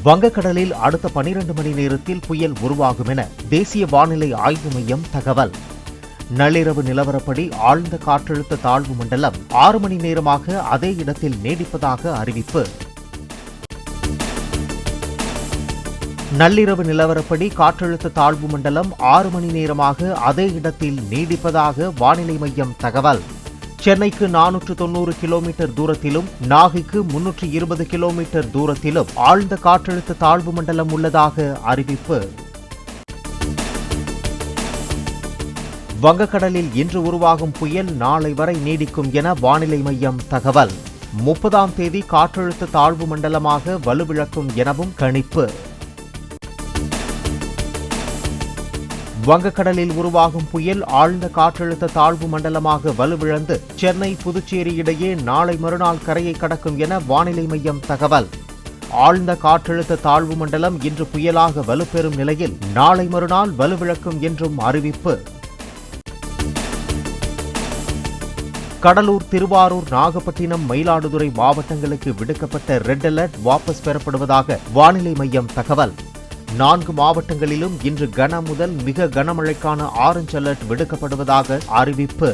வங்கக்கடலில் அடுத்த 12 மணி நேரத்தில் புயல் உருவாகும் என தேசிய வானிலை ஆய்வு மையம் தகவல். நள்ளிரவு நிலவரப்படி ஆழ்ந்த காற்றழுத்த தாழ்வு மண்டலம் 6 மணி நேரமாக அதே இடத்தில் நீடிப்பதாக அறிவிப்பு. நள்ளிரவு நிலவரப்படி காற்றழுத்த தாழ்வு மண்டலம் 6 மணி நேரமாக அதே இடத்தில் நீடிப்பதாக வானிலை மையம் தகவல். சென்னைக்கு 490 கிலோமீட்டர் தூரத்திலும் நாகைக்கு 320 கிலோமீட்டர் தூரத்திலும் ஆழ்ந்த காற்றழுத்த தாழ்வு மண்டலம் உள்ளதாக அறிவிப்பு. வங்கக்கடலில் இன்று உருவாகும் புயல் நாளை வரை நீடிக்கும் என வானிலை மையம் தகவல். 30ஆம் தேதி காற்றழுத்த தாழ்வு மண்டலமாக வலுவிழக்கும் எனவும் கணிப்பு. வங்கக்கடலில் உருவாகும் புயல் ஆழ்ந்த காற்றழுத்த தாழ்வு மண்டலமாக வலுவிழந்து சென்னை புதுச்சேரி இடையே நாளை மறுநாள் கரையை கடக்கும் என வானிலை மையம் தகவல். ஆழ்ந்த காற்றழுத்த தாழ்வு மண்டலம் இன்று புயலாக வலுப்பெறும் நிலையில் நாளை மறுநாள் வலுவிழக்கும் என்றும் அறிவிப்பு. கடலூர், திருவாரூர், நாகப்பட்டினம், மயிலாடுதுறை மாவட்டங்களுக்கு விடுக்கப்பட்ட ரெட் அலர்ட் வாபஸ் பெறப்படுவதாக வானிலை மையம் தகவல். 4 மாவட்டங்களிலும் இன்று கன முதல் மிக கனமழைக்கான ஆரஞ்ச் அலர்ட் விடுக்கப்படுவதாக அறிவிப்பு.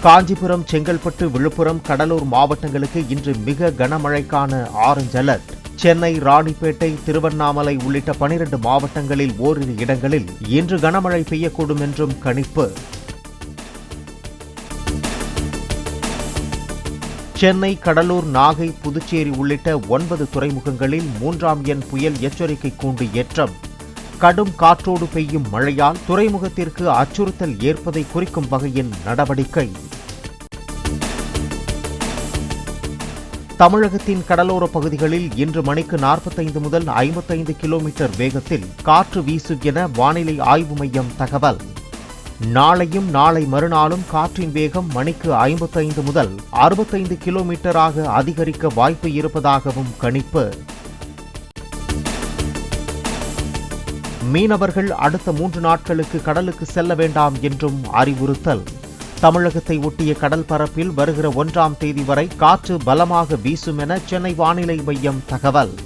காஞ்சிபுரம், செங்கல்பட்டு, விழுப்புரம், கடலூர் மாவட்டங்களுக்கு இன்று மிக கனமழைக்கான ஆரஞ்ச் அலர்ட். சென்னை, ராணிப்பேட்டை, திருவண்ணாமலை உள்ளிட்ட 12 மாவட்டங்களில் ஓரிரு இடங்களில் இன்று கனமழை பெய்யக்கூடும் என்றும் கணிப்பு. சென்னை, கடலூர், நாகை, புதுச்சேரி உள்ளிட்ட 9 துறைமுகங்களில் 3ஆம் எண் புயல் எச்சரிக்கை கூண்டு ஏற்றம். கடும் காற்றோடு பெய்யும் மழையால் துறைமுகத்திற்கு அச்சுறுத்தல் ஏற்பதை குறிக்கும் வகையில் நடவடிக்கை. தமிழகத்தின் கடலோர பகுதிகளில் இன்று மணிக்கு 45 முதல் 55 கிலோமீட்டர் வேகத்தில் காற்று வீசும் என வானிலை ஆய்வு மையம் தகவல். நாளையும் நாளை மறுநாளும் காற்றின் வேகம் மணிக்கு 55 முதல் 65 கிலோமீட்டராக அதிகரிக்க வாய்ப்பு இருப்பதாகவும் கணிப்பு. மீனவர்கள் அடுத்த 3 நாட்களுக்கு கடலுக்கு செல்ல வேண்டாம் என்றும் அறிவுறுத்தல். தமிழகத்தை ஒட்டிய கடல் பரப்பில் வருகிற 1ஆம் தேதி வரை காற்று பலமாக வீசும் என சென்னை வானிலை மையம் தகவல்.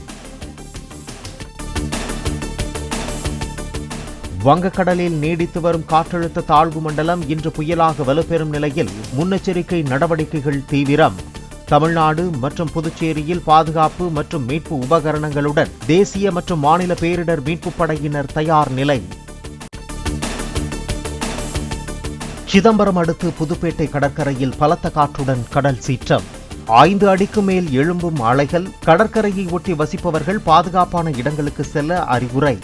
வங்கக்கடலில் நீடித்து வரும் காற்றழுத்த தாழ்வு மண்டலம் இன்று புயலாக வலுப்பெறும் நிலையில் முன்னெச்சரிக்கை நடவடிக்கைகள் தீவிரம். தமிழ்நாடு மற்றும் புதுச்சேரியில் பாதுகாப்பு மற்றும் மீட்பு உபகரணங்களுடன் தேசிய மற்றும் மாநில பேரிடர் மீட்புப் படையினர் தயார் நிலை. சிதம்பரம் அடுத்து புதுப்பேட்டை கடற்கரையில் பலத்த காற்றுடன் கடல் சீற்றம். 5 அடிக்கு மேல் எழும்பும் அலைகள். கடற்கரையை ஒட்டி வசிப்பவர்கள் பாதுகாப்பான இடங்களுக்கு செல்ல அறிவுரை.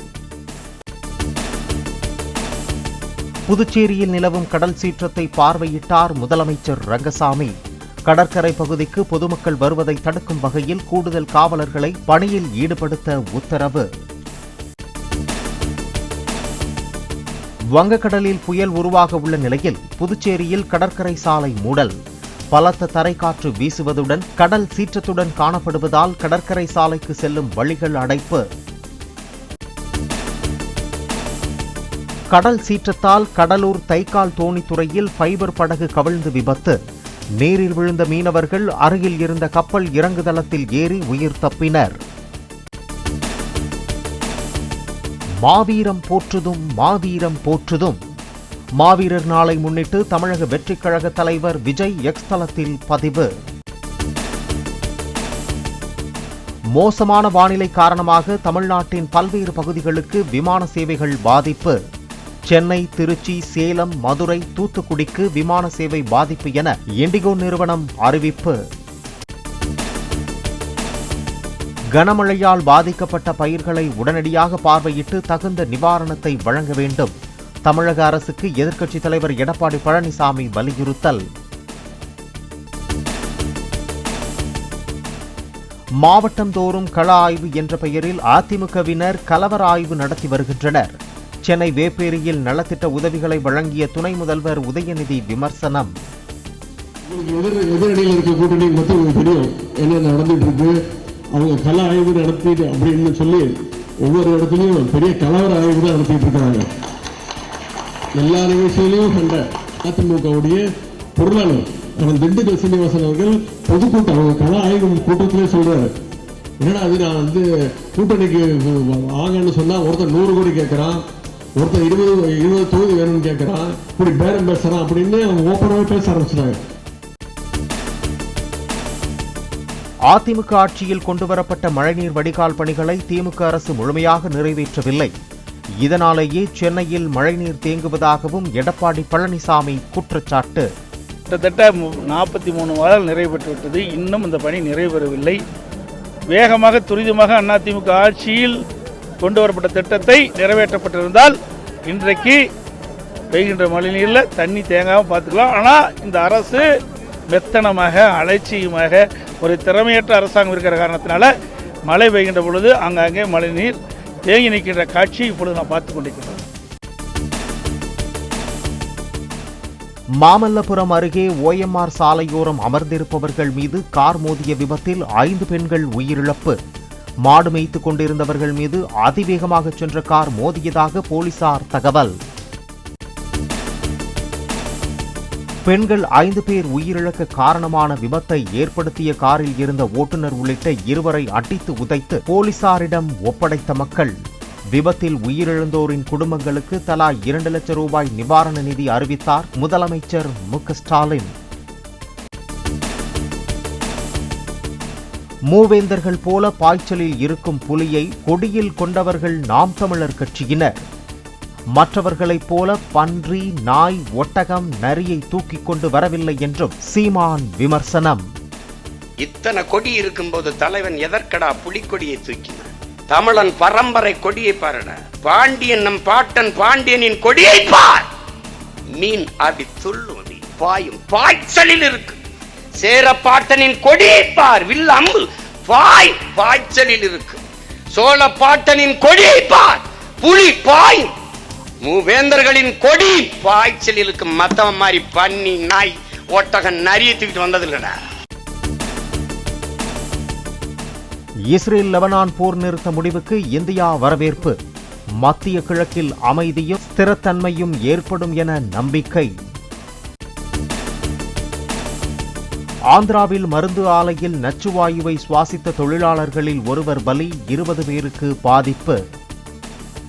புதுச்சேரியில் நிலவும் கடல் சீற்றத்தை பார்வையிட்டார் முதலமைச்சர் ரங்கசாமி. கடற்கரை பகுதிக்கு பொதுமக்கள் வருவதை தடுக்கும் வகையில் கூடுதல் காவலர்களை பணியில் ஈடுபடுத்த உத்தரவு. வங்கக்கடலில் புயல் உருவாக உள்ள நிலையில் புதுச்சேரியில் கடற்கரை சாலை மூடல். பலத்த தரைக்காற்று வீசுவதுடன் கடல் சீற்றத்துடன் காணப்படுவதால் கடற்கரை சாலைக்கு செல்லும் வழிகள் அடைப்பு. கடல் சீற்றத்தால் கடலூர் தைக்கால் தோணித்துறையில் ஃபைபர் படகு கவிழ்ந்து விபத்து. நீரில் விழுந்த மீனவர்கள் அருகில் இருந்த கப்பல் இறங்குதளத்தில் ஏறி உயிர் தப்பினர். மாவீரம் போற்றுதும் மாவீரம் போற்றுதும். மாவீரர் நாளை முன்னிட்டு தமிழக வெற்றிக் கழக தலைவர் விஜய் எக்ஸ் தளத்தில் பதிவு. மோசமான வானிலை காரணமாக தமிழ்நாட்டின் பல்வேறு பகுதிகளுக்கு விமான சேவைகள் பாதிப்பு. சென்னை, திருச்சி, சேலம், மதுரை, தூத்துக்குடிக்கு விமான சேவை பாதிப்பு என இண்டிகோ நிறுவனம் அறிவிப்பு. கனமழையால் பாதிக்கப்பட்ட பயிர்களை உடனடியாக பார்வையிட்டு தகுந்த நிவாரணத்தை வழங்க வேண்டும். தமிழக அரசுக்கு எதிர்க்கட்சித் தலைவர் எடப்பாடி பழனிசாமி வலியுறுத்தல். மாவட்டந்தோறும் கள ஆய்வு என்ற பெயரில் அதிமுகவினர் கலவர ஆய்வு நடத்தி வருகின்றனர். சென்னை வேப்பேரியில் நலத்திட்ட உதவிகளை வழங்கிய துணை முதல்வர் உதயநிதி விமர்சனம். எதிரடியில் இருக்க கூட்டணி மட்டும் தெரியும் என்ன நடந்துட்டு இருக்கு. அவங்க கள ஆய்வு நடத்தி அப்படின்னு சொல்லி ஒவ்வொரு இடத்துலையும் பெரிய கலவர ஆய்வு தான் நடத்திட்டு இருக்காங்க. எல்லா நிகழ்ச்சியிலையும் கண்ட அதிமுகவுடைய பொருளாளர் ஆனால் திண்டுக்கல் சீனிவாசன் அவர்கள் பொதுக்கூட்டம் அவங்க கள ஆய்வு கூட்டத்திலே சொல்றாரு, ஏன்னா அது நான் வந்து கூட்டணிக்கு ஆகன்னு சொன்னா ஒருத்தர் 100 கோடி கேட்கறான், ஒருத்தர் 20 தொகுதி வேணும்னு கேட்கறான், இப்படி பேரம் பேசுறான் அப்படின்னு அவங்க ஓப்பனாவே பேச ஆரம்பிச்சிட்டாங்க. அதிமுக ஆட்சியில் கொண்டுவரப்பட்ட மழைநீர் வடிகால் பணிகளை திமுக அரசு முழுமையாக நிறைவேற்றவில்லை. இதனாலேயே சென்னையில் மழைநீர் தேங்குவதாகவும் எடப்பாடி பழனிசாமி குற்றச்சாட்டு. கிட்டத்தட்ட 43 வாரங்கள் நிறைவு பெற்றுவிட்டது, இன்னும் இந்த பணி நிறைவேறவில்லை. வேகமாக துரிதமாக அதிமுக ஆட்சியில் கொண்டு வரப்பட்ட திட்டத்தை நிறைவேற்றப்பட்டிருந்தால் இன்றைக்கு பெய்கின்ற மழைநீரில் தண்ணி தேங்காமல் பார்த்துக்கலாம். ஆனால் இந்த அரசு மெத்தனமாக அலட்சியமாக ஒரு திறமையற்ற அரசாங்கம் இருக்கிற காரணத்தினால மழை பெய்கின்ற பொழுது அங்கங்கே மழைநீர் தேங்கி நிற்கின்ற காட்சி இப்பொழுது நான் பார்த்து கொண்டிருக்கிறோம். மாமல்லபுரம் அருகே OMR சாலையோரம் அமர்ந்திருப்பவர்கள் மீது கார் மோதிய விபத்தில் 5 பெண்கள் உயிரிழப்பு. மாடு மேய்த்துக் கொண்டிருந்தவர்கள் மீது அதிவேகமாக சென்ற கார் மோதியதாக போலீசார் தகவல். பெண்கள் 5 பேர் உயிரிழக்க காரணமான விபத்தை ஏற்படுத்திய காரில் இருந்த ஓட்டுநர் உள்ளிட்ட 2 பேரை அடித்து உதைத்து போலீசாரிடம் ஒப்படைத்த மக்கள். விபத்தில் உயிரிழந்தோரின் குடும்பங்களுக்கு தலா 2 லட்சம் ரூபாய் நிவாரண நிதி அறிவித்தார் முதலமைச்சர் மு.க. ஸ்டாலின். மூவேந்தர்கள் போல பாய்ச்சலில் இருக்கும் புலியை கொடியில் கொண்டவர்கள் நாம் தமிழர் கட்சியினர். மற்றவர்களைப் போல பன்றி, நாய், ஒட்டகம், நரியை தூக்கிக் கொண்டு வரவில்லை என்றும் சீமான் விமர்சனம். இத்தனை கொடி இருக்கும்போது தலைவன் எதற்கடா புலிக்கொடியை தூக்கினான்? தமிழன் பரம்பரை கொடியை பாருட. பாண்டியன் நம் பாட்டன் பாண்டியனின் கொடியை பார். மீன் அப்படி துள்ளுவது பாயும் பாய்ச்சலில் இருக்கு. சேர பாட்டனின் கொடியை பார். வில் அம்பு பாய்ச்சலில் இருக்கு. சோழ பாட்டனின் கொடியை பார். புலி பாயும். மூவேந்தர்களின் கொடி பாய்ச்சலில் இருக்கு. மத்தவன் மாதிரி பன்னி, நாய், ஒட்டகம், நரியை தூக்கிட்டு வந்தது இல்லடா. இஸ்ரேல் லெபனான் போர் நிறுத்த முடிவுக்கு இந்தியா வரவேற்பு. மத்திய கிழக்கில் அமைதியும் ஸ்திரத்தன்மையும் ஏற்படும் என நம்பிக்கை. ஆந்திராவில் மருந்து ஆலையில் நச்சுவாயுவை சுவாசித்த தொழிலாளர்களில் ஒருவர் பலி, 20 பேருக்கு பாதிப்பு.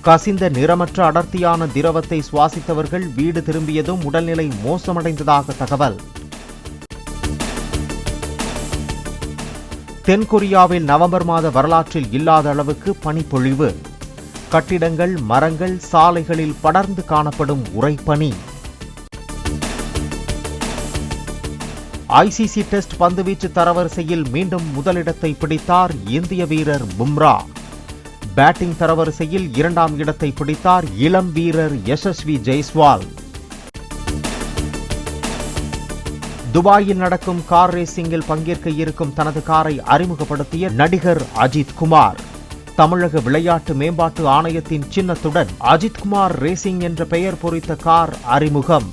கசிந்த நிறமற்ற அடர்த்தியான திரவத்தை சுவாசித்தவர்கள் வீடு திரும்பியதும் உடல்நிலை மோசமடைந்ததாக தகவல். தென்கொரியாவில் நவம்பர் மாத வரலாற்றில் இல்லாத அளவுக்கு பனிப்பொழிவு. கட்டிடங்கள், மரங்கள், சாலைகளில் படர்ந்து காணப்படும் உறைபனி. ICC டெஸ்ட் பந்துவீச்சு தரவரிசையில் மீண்டும் முதலிடத்தை பிடித்தார் இந்திய வீரர் பும்ரா. பேட்டிங் தரவரிசையில் 2ஆம் இடத்தை பிடித்தார் இளம் வீரர் யசஸ்வி ஜெய்ஸ்வால். துபாயில் நடக்கும் கார் ரேசிங்கில் பங்கேற்க இருக்கும் தனது காரை அறிமுகப்படுத்திய நடிகர் அஜித் குமார். தமிழக விளையாட்டு மேம்பாட்டு ஆணையத்தின் சின்னத்துடன் அஜித் குமார் ரேசிங் என்ற பெயர் பொறித்த கார் அறிமுகம்.